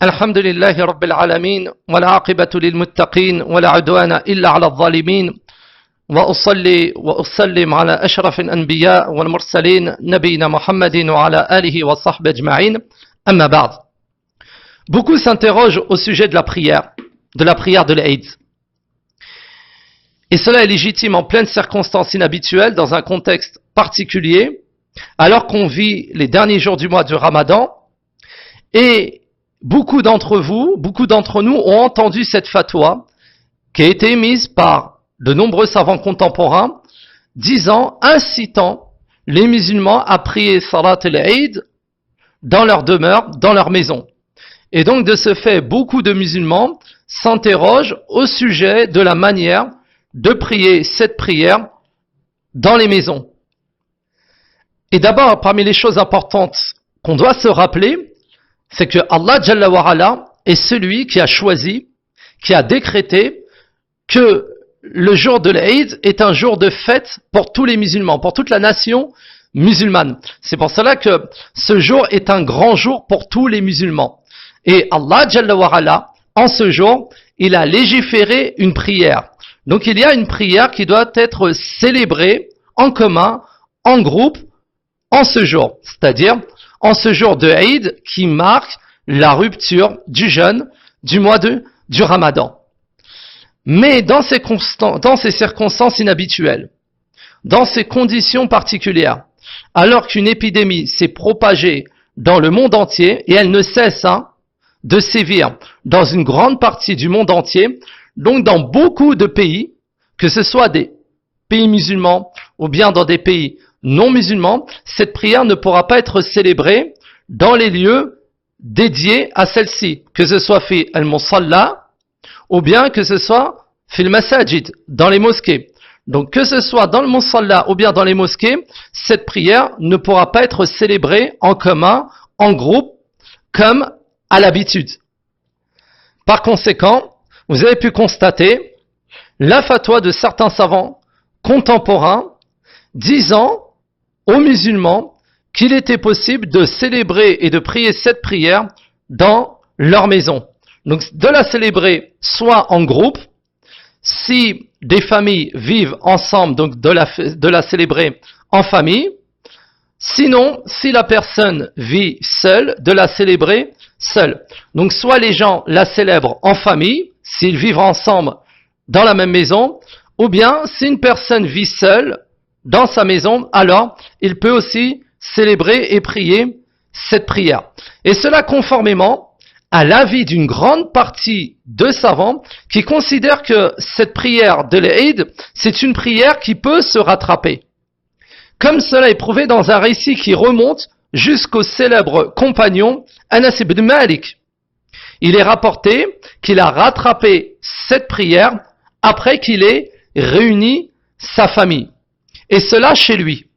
الحمد لله رب العالمين والعاقبة للمتقين ولا عدوان إلا على الظالمين وأصلي وأسلم على أشرف الأنبياء والمرسلين نبينا محمد وعلى آله وصحبه أجمعين أما بعد. Beaucoup s'interrogent au sujet de la prière de l'Aïd. Et cela est légitime en pleine circonstance inhabituelle dans un contexte particulier, alors qu'on vit les derniers jours du mois du Ramadan. Et beaucoup d'entre nous ont entendu cette fatwa qui a été émise par de nombreux savants contemporains, incitant les musulmans à prier Salat al-Eid dans leur demeure, dans leur maison. Et donc de ce fait, beaucoup de musulmans s'interrogent au sujet de la manière de prier cette prière dans les maisons. Et d'abord, parmi les choses importantes qu'on doit se rappeler, c'est que Allah Jalla wa Ala est celui qui a choisi, qui a décrété que le jour de l'Aïd est un jour de fête pour tous les musulmans, pour toute la nation musulmane. C'est pour cela que ce jour est un grand jour pour tous les musulmans. Et Allah Jalla wa Ala, en ce jour, il a légiféré une prière. Donc il y a une prière qui doit être célébrée en commun, en groupe, en ce jour. C'est-à-dire en ce jour de Eid qui marque la rupture du jeûne du mois du Ramadan. Mais dans ces circonstances inhabituelles, dans ces conditions particulières, alors qu'une épidémie s'est propagée dans le monde entier, et elle ne cesse de sévir dans une grande partie du monde entier, donc dans beaucoup de pays, que ce soit des pays musulmans ou bien dans des pays non musulmans, cette prière ne pourra pas être célébrée dans les lieux dédiés à celle-ci, que ce soit fi al-musalla ou bien que ce soit fil masajid, dans les mosquées. Donc que ce soit dans le musalla ou bien dans les mosquées, cette prière ne pourra pas être célébrée en commun, en groupe, comme à l'habitude. Par conséquent, vous avez pu constater la fatwa de certains savants contemporains disant aux musulmans qu'il était possible de célébrer et de prier cette prière dans leur maison. Donc de la célébrer soit en groupe, si des familles vivent ensemble, donc de la célébrer en famille, sinon si la personne vit seule, de la célébrer seule. Donc soit les gens la célèbrent en famille, s'ils vivent ensemble dans la même maison, ou bien si une personne vit seule dans sa maison, alors il peut aussi célébrer et prier cette prière. Et cela conformément à l'avis d'une grande partie de savants qui considèrent que cette prière de l'Eid, c'est une prière qui peut se rattraper. Comme cela est prouvé dans un récit qui remonte jusqu'au célèbre compagnon Anas ibn Malik. Il est rapporté qu'il a rattrapé cette prière après qu'il ait réuni sa famille. Et cela chez lui.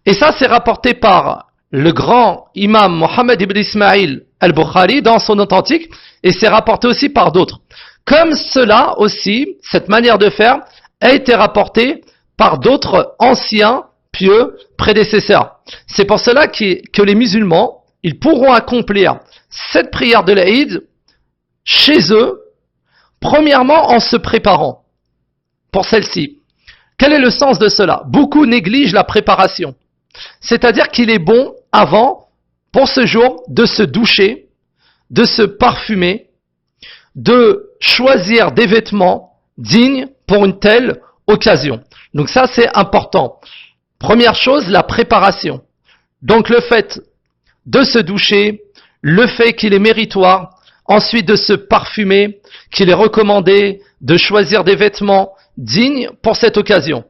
Et ça c'est rapporté par le grand imam Mohammed ibn Ismail al-Bukhari dans son authentique, et c'est rapporté aussi par d'autres. Comme cela aussi, cette manière de faire a été rapportée par d'autres anciens pieux prédécesseurs. C'est pour cela que les musulmans, ils pourront accomplir cette prière de l'Aïd chez eux, premièrement en se préparant pour celle-ci. Quel est le sens de cela? Beaucoup négligent la préparation. C'est-à-dire qu'il est bon, avant, pour ce jour, de se doucher, de se parfumer, de choisir des vêtements dignes pour une telle occasion. Donc ça, c'est important. Première chose, la préparation. Donc le fait de se doucher, le fait qu'il est méritoire, ensuite de se parfumer, qu'il est recommandé de choisir des vêtements dignes pour cette occasion.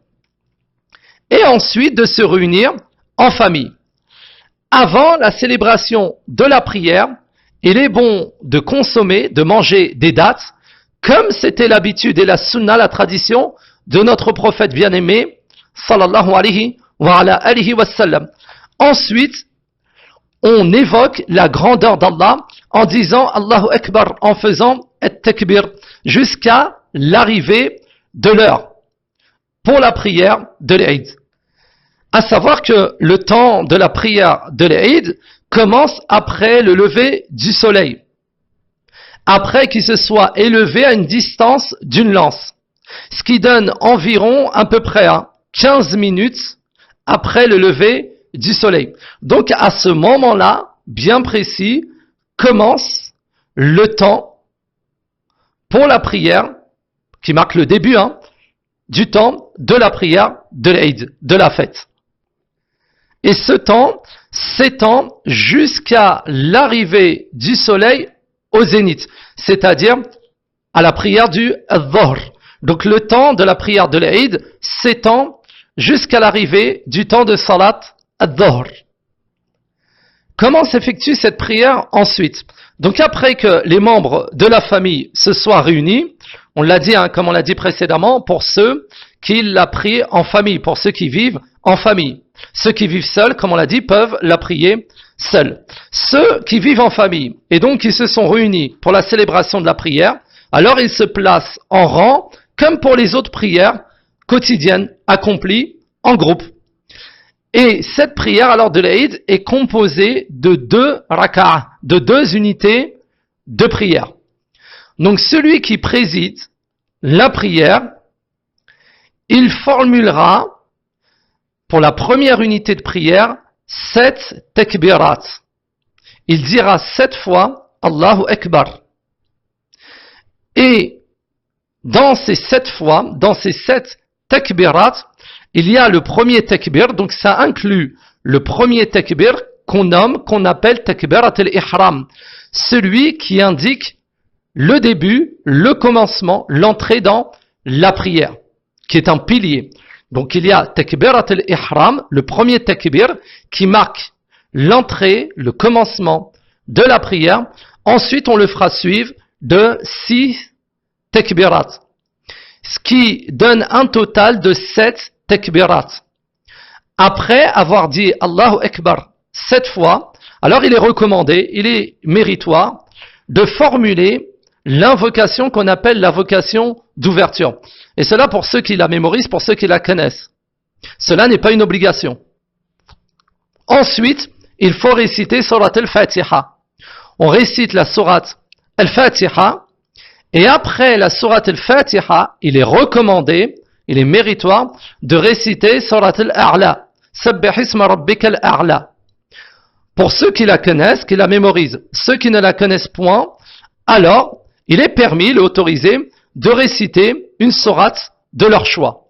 Et ensuite de se réunir en famille. Avant la célébration de la prière, il est bon de consommer, de manger des dattes, comme c'était l'habitude et la sunna, la tradition de notre prophète bien-aimé, sallallahu alayhi wa sallam. Ensuite, on évoque la grandeur d'Allah en disant Allahu Akbar, en faisant at-takbir, jusqu'à l'arrivée de l'heure pour la prière de l'Eid. À savoir que le temps de la prière de l'Eid commence après le lever du soleil. après qu'il se soit élevé à une distance d'une lance. Ce qui donne environ à peu près 15 minutes après le lever du soleil. Donc à ce moment-là, bien précis, commence le temps pour la prière, qui marque le début du temps de la prière de l'Eid, de la fête. Et ce temps s'étend jusqu'à l'arrivée du soleil au zénith, c'est-à-dire à la prière du Dhuhr. Donc le temps de la prière de l'Eid s'étend jusqu'à l'arrivée du temps de Salat al-Dhuhr. Comment s'effectue cette prière ensuite? Donc après que les membres de la famille se soient réunis, on l'a dit, comme on l'a dit précédemment, pour ceux qui la prient en famille, pour ceux qui vivent en famille. Ceux qui vivent seuls, comme on l'a dit, peuvent la prier seuls. Ceux qui vivent en famille et donc qui se sont réunis pour la célébration de la prière, alors ils se placent en rang comme pour les autres prières quotidiennes accomplies en groupe. Et cette prière alors de l'Eid est composée de 2 raka'ah, de 2 unités de prière. Donc celui qui préside la prière, il formulera pour la première unité de prière 7 takbirat. Il dira 7 fois Allahu Akbar. Et dans ces 7 fois, dans ces 7 takbirat, il y a le premier takbir, donc ça inclut le premier takbir qu'on appelle takbirat al-ihram, celui qui indique le début, le commencement, l'entrée dans la prière, qui est un pilier. Donc il y a takbirat al-ihram, le premier takbir, qui marque l'entrée, le commencement de la prière. Ensuite, on le fera suivre de 6 takbirat, ce qui donne un total de 7 takbirat. Après avoir dit Allahu Akbar 7 fois, alors il est recommandé, il est méritoire de formuler l'invocation qu'on appelle l'invocation d'ouverture. Et cela pour ceux qui la mémorisent, pour ceux qui la connaissent. Cela n'est pas une obligation. Ensuite, il faut réciter Surat al-Fatiha. On récite la Surat al-Fatiha, et après la Surat al-Fatiha, il est recommandé, il est méritoire de réciter Surat al-A'la. Sabbih isma rabbika al-A'la. Pour ceux qui la connaissent, qui la mémorisent. Ceux qui ne la connaissent point, alors, il est permis, il est autorisé de réciter une sourate de leur choix.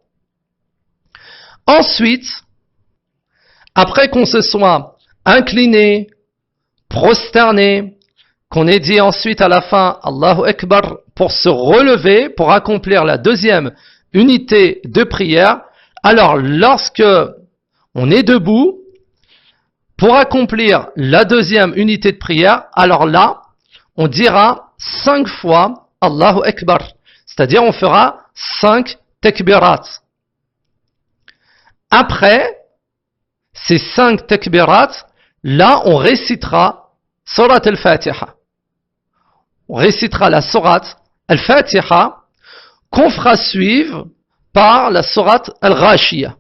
Ensuite, après qu'on se soit incliné, prosterné, qu'on ait dit ensuite à la fin Allahu Akbar pour se relever, pour accomplir la deuxième unité de prière, alors lorsque on est debout, pour accomplir la deuxième unité de prière, alors là, on dira 5 fois Allahu Akbar. C'est-à-dire, on fera 5 takbirat. Après ces 5 takbirat, là, on récitera Surat al-Fatiha. On récitera la Surat al-Fatiha qu'on fera suivre par la Surat al-Ghashiyah.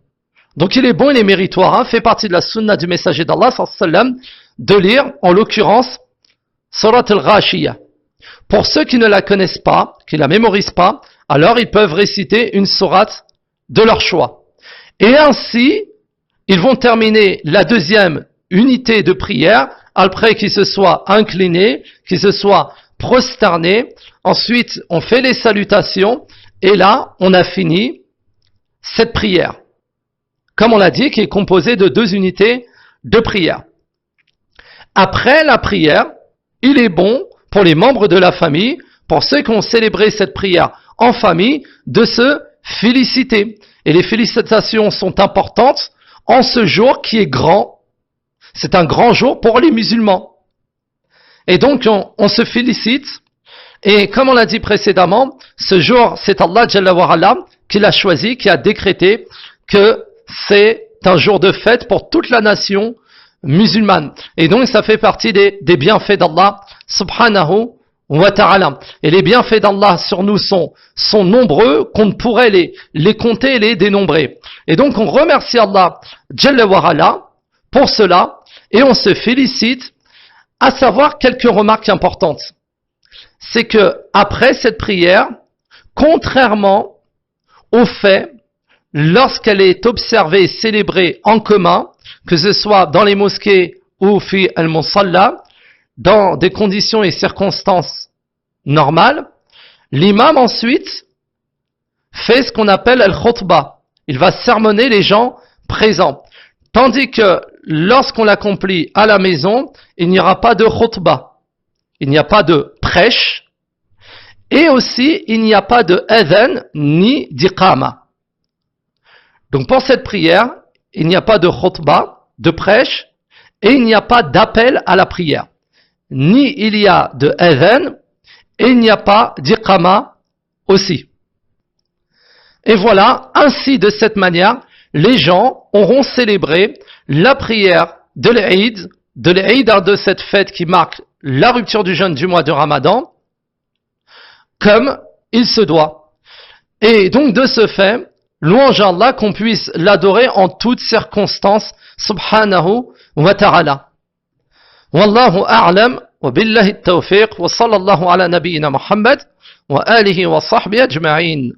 Donc il est bon, il est méritoire, fait partie de la sunna du messager d'Allah de lire, en l'occurrence, Surat al-Ghashiyah. Pour ceux qui ne la connaissent pas, qui ne la mémorisent pas, alors ils peuvent réciter une sourate de leur choix. Et ainsi, ils vont terminer la deuxième unité de prière, après qu'ils se soient inclinés, qu'ils se soient prosternés. Ensuite, on fait les salutations, et là, on a fini cette prière. Comme on l'a dit, qui est composée de 2 unités de prière. Après la prière, il est bon pour les membres de la famille, pour ceux qui ont célébré cette prière en famille, de se féliciter. Et les félicitations sont importantes en ce jour qui est grand. C'est un grand jour pour les musulmans. Et donc, on se félicite. Et comme on l'a dit précédemment, ce jour, c'est Allah Jalla wa Ala qui l'a choisi, qui a décrété que c'est un jour de fête pour toute la nation musulmane. Et donc, ça fait partie des bienfaits d'Allah subhanahu wa ta'ala. Et les bienfaits d'Allah sur nous sont nombreux, qu'on ne pourrait les compter et les dénombrer. Et donc, on remercie Allah Jalla wa Ala pour cela, et on se félicite, à savoir quelques remarques importantes. c'est que après cette prière, contrairement au fait, lorsqu'elle est observée et célébrée en commun, que ce soit dans les mosquées ou fi al-musalla, dans des conditions et circonstances normales, l'imam ensuite fait ce qu'on appelle al-khutbah. Il va sermonner les gens présents. Tandis que lorsqu'on l'accomplit à la maison, il n'y aura pas de khutbah. Il n'y a pas de prêche. Et aussi, il n'y a pas de adhan ni d'iqama. Donc pour cette prière, il n'y a pas de khutbah, de prêche, et il n'y a pas d'appel à la prière. Ni il y a de adhan, et il n'y a pas d'iqama aussi. Et voilà, ainsi de cette manière, les gens auront célébré la prière de l'Eid, de cette fête qui marque la rupture du jeûne du mois de Ramadan, comme il se doit. Et donc de ce fait, louange à Allah qu'on puisse l'adorer en toutes circonstances, subhanahu wa ta'ala. Wallahu a'lam, wa billahi at-tawfiq, wa sallallahu ala nabiyyina Muhammad, wa alihi wa sahbihi ajma'in.